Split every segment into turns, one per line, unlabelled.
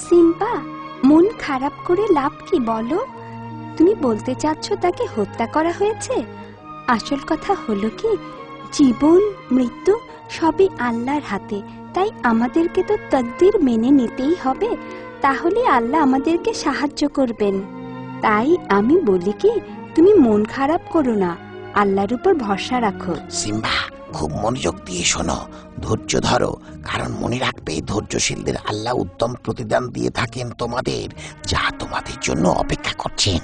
Simba, মন খারাপ করে লাভ কি বলো? তুমি বলতে চাচ্ছ তাকে হত্যা করা হয়েছে? আসল কথা হলো কি, জীবন মৃত্যু সবই আল্লাহর হাতে, তাই আমাদেরকে তো তাকদীর মেনে নিতেই হবে, তাহলে আল্লাহ আমাদেরকে সাহায্য করবেন। তাই আমি বলি কি, তুমি মন খারাপ করো না, আল্লাহর উপর ভরসা রাখো।
সিম্বা, খুব মনোযোগ দিয়ে শোনো, ধৈর্য ধরো, কারণ মনে রাখবে ধৈর্যশীলদের আল্লাহ উত্তম প্রতিদান দিয়ে থাকেন তোমাদের, যা তোমাদের জন্য অপেক্ষা করছেন।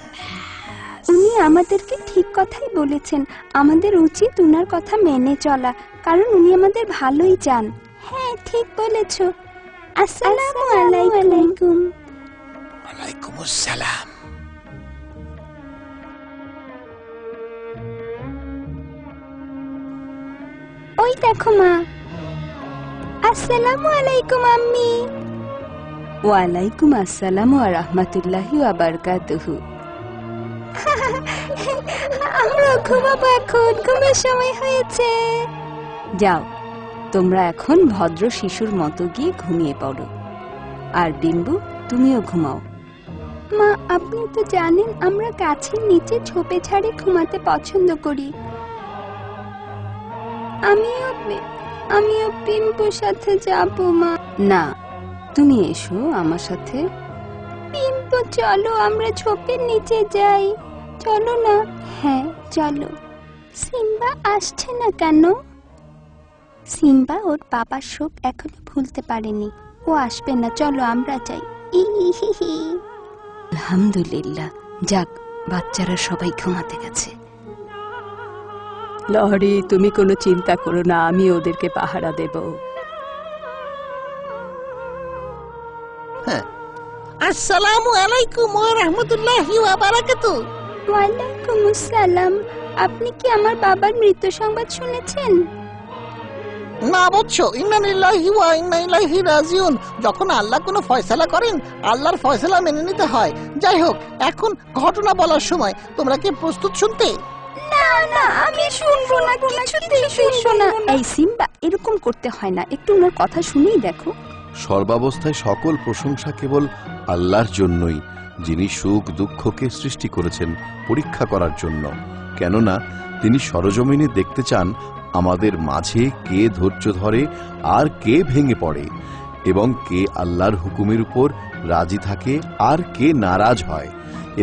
উনি আমাদেরকে ঠিক কথাই বলেছেন, আমাদের উচিত উনার কথা মেনে চলা, কারণ উনি আমাদের ভালোই চান। হ্যাঁ, ঠিক বলেছ। আসসালামু আলাইকুম।
ওয়ালাইকুম আসসালাম।
ওই দেখো মা। আসসালামু আলাইকুম আম্মি। ওয়ালাইকুম আসসালাম ওয়া রাহমাতুল্লাহি ওয়া বারাকাতুহু। আমরা ঘুমাবো, এখন ঘুমের সময় হয়েছে। যাও, তোমরা এখন ভদ্র শিশুর মতো গিয়ে ঘুমিয়ে পড়ো, আর বিম্বু তুমিও ঘুমাও। মা, আপনি তো জানেন আমরা গাছের নিচে ঝোপে ঝাড়ে ঘুমাতে পছন্দ করি। আমিও পিম্পুর সাথে যাব মা। না, তুমি এসো আমার সাথে। পিম্পু, চলো আমরা ঝোপের নিচে যাই, চলো না। হ্যাঁ চলো। সিম্বা আসছে না কেন? সিম্বা ওর বাবার শোক এখনো ভুলতে পারেনি, ও আসবে না, চলো আমরা যাই। আলহামদুলিল্লাহ, যাক, বাচ্চারা সবাই ঘুমাতে গেছে। লহরি, তুমি কোনো চিন্তা করো না, আমি ওদেরকে পাহারা দেব।
আসসালামু আলাইকুম ওয়া রাহমাতুল্লাহি ওয়া বারাকাতুহু।
ওয়ালাইকুম আসসালাম। আপনি কি আমার বাবার মৃত্যু সংবাদ শুনেছেন?
না বৎস, ইন্না লিল্লাহি ওয়া ইন্না ইলাইহি রাজিউন। যখন আল্লাহ কোনো ফয়সালা করেন, আল্লাহর ফয়সালা মেনে নিতে হয়। যাই হোক, এখন ঘটনা বলার সময়। তোমরা কি প্রস্তুত শুনতে?
না না, আমি শুনবো না, কিছুতেই শুনবো না। এই সিম্বা, এরকম করতে হয় না, একটু ওনার কথা শুনেই দেখো।
সর্বাবস্থায় সকল প্রশংসা কেবল আল্লাহর জন্যই, যিনি সুখ দুঃখকে সৃষ্টি করেছেন পরীক্ষা করার জন্য। কেননা তিনি সরজমিনে দেখতে চান আমাদের মাঝে কে ধৈর্য ধরে আর কে ভেঙে পড়ে, এবং কে আল্লাহর হুকুমের উপর রাজি থাকে আর কে নারাজ হয়।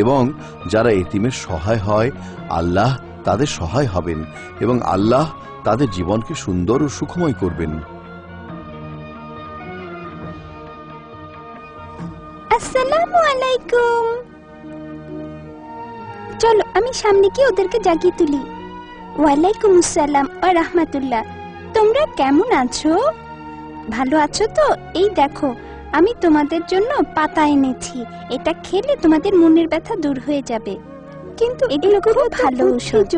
এবং যারা এতিমের সহায় হয়, আল্লাহ তাদের সহায় হবেন, এবং আল্লাহ তাদের জীবনকে সুন্দর ও সুখময় করবেন।
আসসালামু আলাইকুম। চলো আমি সামনে গিয়ে ওদেরকে জাগিয়ে তুলি। ওয়ালাইকুম আসসালাম ওয়া রাহমাতুল্লাহ। তোমরা কেমন আছো? ভালো আছো তো? এই দেখো, আমি তোমাদের জন্য পাতা এনেছি, এটা খেলে তোমাদের মনের ব্যথা দূর হয়ে যাবে। কিন্তু এগুলো খুব ভালো ঔষধ,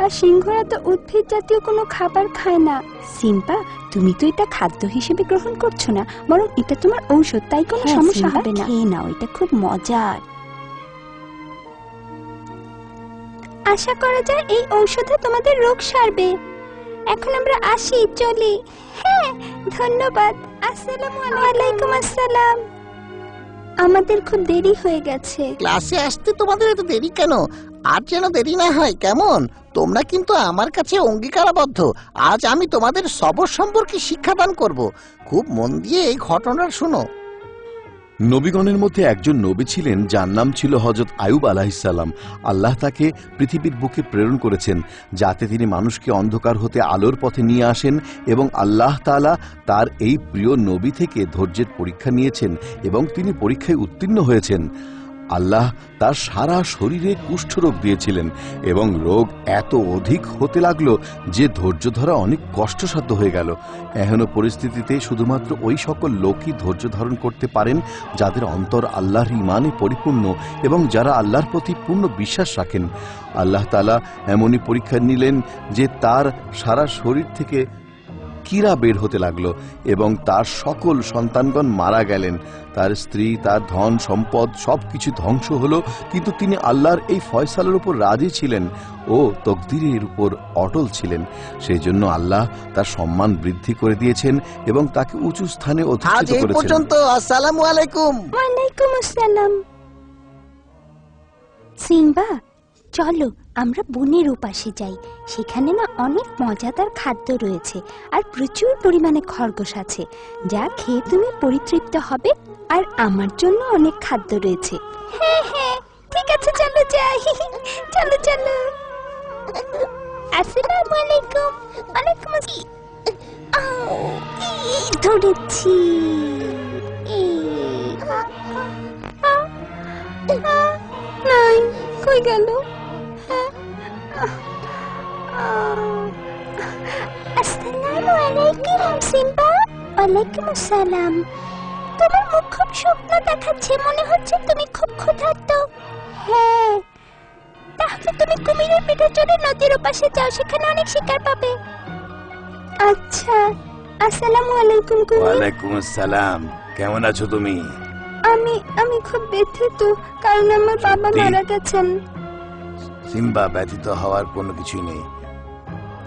আর সিংহরা তো উদ্ভিদ জাতীয় কোনো খাবার খায় না। সিম্পা, তুমি তো এটা খাদ্য হিসেবে গ্রহণ করছো না, বরং এটা তোমার ঔষধ, তাই কোনো সমস্যা হবে না। খেয়ে নাও, এটা খুব মজার। আশা করা যায় এই ঔষধে তোমাদের রোগ সারবে। এখন আমরা আসি, চলি। হ্যাঁ, ধন্যবাদ। আসসালামু আলাইকুম। আসসালাম। আমাদের খুব দেরি হয়ে গেছে।
ক্লাসে আসতে তোমাদের এত দেরি কেন? আর যেন দেরি না হয়, কেমন? তোমরা কিন্তু আমার কাছে অঙ্গীকারাবদ্ধ। আজ আমি তোমাদের সবর সম্পর্কে শিক্ষাদান করব। খুব মন দিয়ে এই ঘটনাটা শোনো।
নবীগণের মধ্যে একজন নবী ছিলেন যার নাম ছিল হযরত আইয়ুব আলাইহিসসালাম। আল্লাহ তাকে পৃথিবীর বুকে প্রেরণ করেছেন যাতে তিনি মানুষকে অন্ধকার হতে আলোর পথে নিয়ে আসেন, এবং আল্লাহ তাআলা তার এই প্রিয় নবী থেকে ধৈর্যের পরীক্ষা নিয়েছেন এবং তিনি পরীক্ষায় উত্তীর্ণ হয়েছেন। আল্লাহ তার সারা শরীরে কুষ্ঠরোগ দিয়েছিলেন, এবং রোগ এত অধিক হতে লাগলো যে ধৈর্য ধরা অনেক কষ্টসাধ্য হয়ে গেল। এহেন পরিস্থিতিতে শুধুমাত্র ওই সকল লোকই ধৈর্য ধারণ করতে পারেন যাদের অন্তর আল্লাহর ঈমানে পরিপূর্ণ এবং যারা আল্লাহর প্রতি পূর্ণ বিশ্বাস রাখেন। আল্লাহ তাআলা এমনই পরীক্ষা নিলেন যে তার সারা শরীর থেকে কীরা বের হতে লাগলো এবং তার সকল সন্তানগণ মারা গেলেন। তার স্ত্রী, তার ধন সম্পদ সবকিছু ধ্বংস হলো, কিন্তু তিনি আল্লাহর এই ফয়সালার উপর রাজি ছিলেন ও তকদিরের উপর অটল ছিলেন। সেই জন্য আল্লাহ তার সম্মান বৃদ্ধি করে দিয়েছেন এবং তাকে উঁচু স্থানে
আজ
অধিষ্ঠিত
এই
করেছেন।
পর্যন্ত। আসসালামু আলাইকুম।
ওয়ালাইকুম আসসালাম। সিম্বা, চলো আমরা বনের উপাসে যাই। সেখানে না অনেক মজাদার খাদ্য রয়েছে আর প্রচুর পরিমাণে খরগোশ আছে, যা খেয়ে তুমি পরিতৃপ্ত হবে। আর আমার জন্য অনেক খাদ্য রয়েছে। হ্যাঁ হ্যাঁ, ঠিক আছে, চলো যাই। চলো চলো। আসসালামু আলাইকুম। ওয়ালাইকুম আসসালাম। ধরেছি। নাই, কই গেল? আসসালামু আলাইকুম সিম্বা। ওয়ালাইকুম আসসালাম। তোমার মুখ খুব শুকনো দেখাচ্ছে, মনে হচ্ছে তুমি খুব ক্ষুধার্ত। হ্যাঁ, তাহলে তুমি কুমিরের পিঠে চড়ে নদীর ওপাশে যাও, সেখানে অনেক শিকার পাবে। আচ্ছা, আসসালামু আলাইকুম কুমির।
ওয়ালাইকুম আসসালাম। কেমন আছো তুমি?
আমি খুব ব্যথিত, কারণ আমার বাবা
সত্যি?
মারা গেছেন।
সিম্বা, ব্যথিত হওয়ার কোনো কিছুই নেই,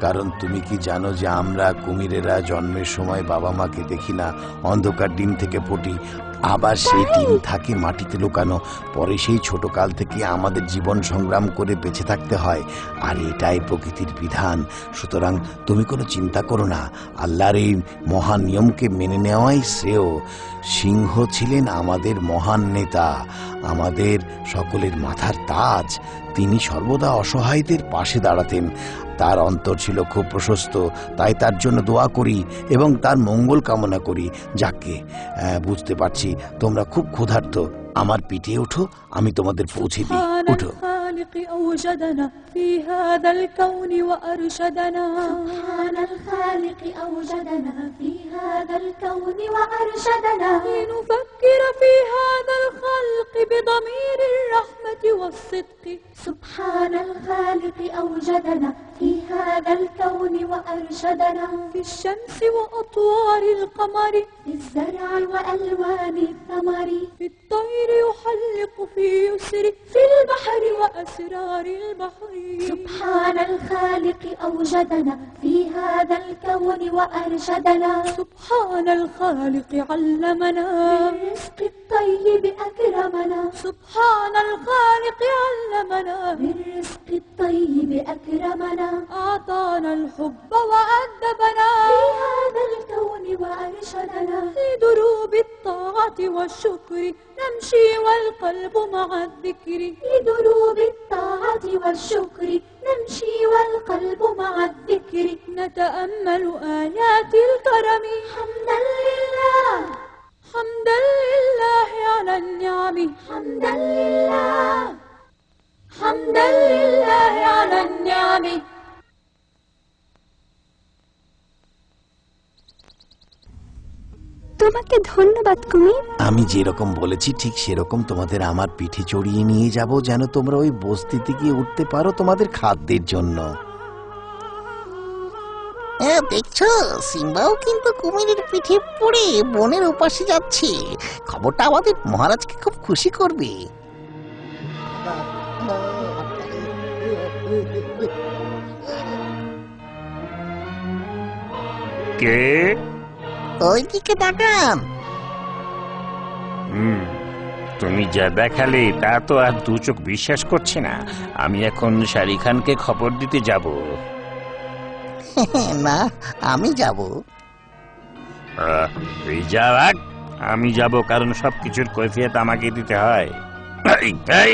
কারণ তুমি কি জানো যে আমরা কুমিরেরা জন্মের সময় বাবা মাকে দেখি না, অন্ধকার ডিম থেকে ফুটি, আবার সেই ডিম থাকে মাটিতে লুকানো। পরে সেই ছোট কাল থেকে আমাদের জীবন সংগ্রাম করে বেঁচে থাকতে হয়, আর এটাই প্রকৃতির বিধান। সুতরাং তুমি কোনো চিন্তা করো না, আল্লাহর এই মহান নিয়মকে মেনে নেওয়াই শ্রেয়। সিংহ ছিলেন আমাদের মহান নেতা, আমাদের সকলের মাথার তাজ। তিনি সর্বদা অসহায়দের পাশে দাঁড়াতেন। তার অন্তর ছিল খুব প্রশস্ত, তাই তার জন্য দোয়া করি এবং তার মঙ্গল কামনা করি। যাকে বুঝতে পারছি তোমরা খুব ক্ষুধার্ত, আমার পিঠে ওঠো, আমি তোমাদের পৌঁছে দিই। ওঠো।
أوجدنا في هذا الكون وأرشدنا.
سبحان الخالق أوجدنا في هذا الكون وأرشدنا.
لنفكر في هذا الخلق بضمير الرحمة والصدق.
سبحان الخالق أوجدنا في هذا الكون وأرشدنا.
في الشمس وأطوار القمر،
في الزرع وألوان الثمر،
في الطير يحلق في يسر، في البحر وأسرار البحر.
سبحان الخالق أوجدنا في هذا الكون وأرشدنا.
سبحان الخالق علمنا
بالرزق الطيب أكرمنا.
سبحان الخالق علمنا
بالرزق الطيب أكرمنا.
أعطانا الحب وأدبنا
في هذا الكون وأرشدنا.
لدروب الطاعة والشكر نمشي والقلب مع الذكر.
لدروب الطاعة والشكر نمشي والقلب مع الذكر.
نتأمل آيات الكرم
حمدا لله،
حمدا لله على النعم.
حمدا لله،
حمدا لله على النعم.
তোমাকে ধন্যবাদ কুমির।
আমি যেরকম বলেছি ঠিক সেরকম তোমাদের আমার পিঠে চড়িয়ে নিয়ে যাব, যেন তোমরা ওই বস্তিতে গিয়ে উঠতে পারো তোমাদের খাদ্যের জন্য।
হ্যাঁ, দেখছো সিম্বাও কিন্তু কুমিরের পিঠে পড়ে বনের উপাসে যাচ্ছে। খবরটা আমাদের মহারাজকে খুব খুশি করবে।
কে?
ওইদিকে তাকান।
তুমি যা দেখালে তা তো আর দু চোখ বিশ্বাস করছি না। আমি এখন শাহরুখ খানকে খবর দিতে যাব।
না, আমি যাব।
তুই যা, আমি যাব, কারণ সবকিছুর কৈফিয়ত আমাকে দিতে হয়। এই, এই,